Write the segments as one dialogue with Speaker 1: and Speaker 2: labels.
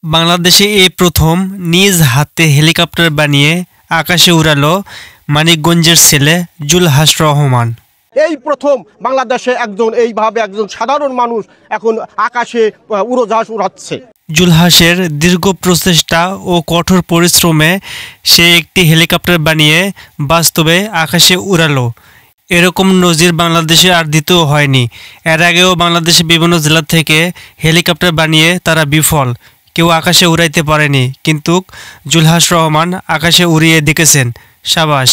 Speaker 1: বাংলাদেশে এই প্রথম নিজ হাতে হেলিকপ্টার বানিয়ে আকাশে উড়ালো মানিকগঞ্জের ছেলে জুলহাস রহমান।
Speaker 2: এই প্রথম বাংলাদেশে একজন সাধারণ মানুষ এখন আকাশে উড়োজাহাজ উড়াচ্ছে।
Speaker 1: জুলহাসের দীর্ঘ প্রচেষ্টা ও কঠোর পরিশ্রমে সে একটি হেলিকপ্টার বানিয়ে বাস্তবে আকাশে উড়ালো। এরকম নজির বাংলাদেশে আর দ্বিতীয় হয়নি। এর আগেও বাংলাদেশের বিভিন্ন জেলা থেকে হেলিকপ্টার বানিয়ে তারা বিফল, কেউ আকাশে উড়াইতে পারেনি, কিন্তু জুলহাস রহমান আকাশে উড়িয়ে দেখেছেন। সাবাস।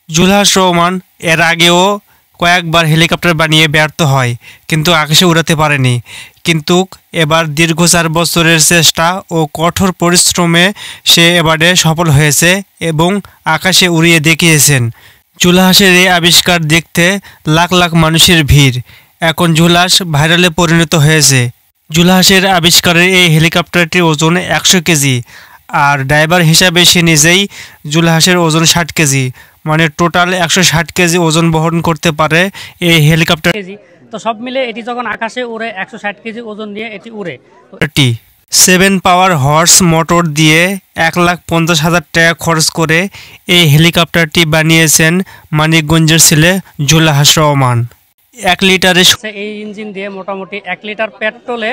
Speaker 1: জুলহাস রহমান এর আগেও কয়েকবার হেলিকপ্টার বানিয়ে ব্যর্থ হয়, কিন্তু আকাশে উড়াতে পারেনি। কিন্তু এবার দীর্ঘ 4 বছরের চেষ্টা ও কঠোর পরিশ্রমে সে এবারে সফল হয়েছে এবং আকাশে উড়িয়ে দেখিয়েছেন। জুলহাসের এই আবিষ্কার দেখতে লাখ লাখ মানুষের ভিড়। এখন জুলহাস ভাইরালে পরিণত হয়েছে। জুলহাসের আবিষ্কারের এই হেলিকপ্টারটির ওজন 100 কেজি, আর ড্রাইভার হিসাবে সে নিজেই। জুলহাসের ওজন 60 কেজি, মানে টোটাল 160 কেজি ওজন বহন করতে পারে এই হেলিকপ্টার।
Speaker 3: তো সব মিলে এটি যখন আকাশে উড়ে 160 কেজি ওজন নিয়ে এটি উড়ে।
Speaker 1: 7 পাওয়ার হর্স মোটর দিয়ে 1,50,000 টাকা খরচ করে এই হেলিকপ্টারটি বানিয়েছেন মানিকগঞ্জের ছেলে জুলহাস রহমান। 1 লিটারের
Speaker 3: এই ইঞ্জিন দিয়ে মোটামুটি 1 লিটার পেট্রোলে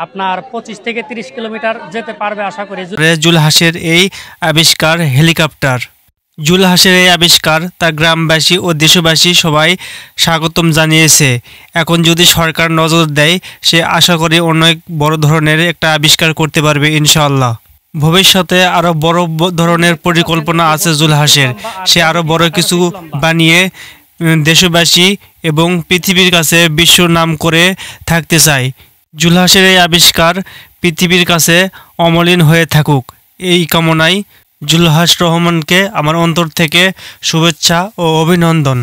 Speaker 3: আপনার 25 থেকে 30 কিলোমিটার যেতে পারবে আশা করি।
Speaker 1: জুলহাসের এই আবিষ্কার হেলিকপ্টার। জুলহাসের এই আবিষ্কার তার গ্রামবাসী ও দেশবাসী সবাই স্বাগতম জানিয়েছে। এখন যদি সরকার নজর দেয়, সে আশা করি অনেক বড় ধরনের একটা আবিষ্কার করতে পারবে ইনশাআল্লাহ। ভবিষ্যতে আরও বড় ধরনের পরিকল্পনা আছে জুলহাসের। সে আরও বড় কিছু বানিয়ে দেশবাসী এবং পৃথিবীর কাছে বিশ্ব নাম করে থাকতে চায়। জুলহাসের এই আবিষ্কার পৃথিবীর কাছে অমলিন হয়ে থাকুক, এই কামনায় জুলহাস রহমানকে আমার অন্তর থেকে শুভেচ্ছা ও অভিনন্দন।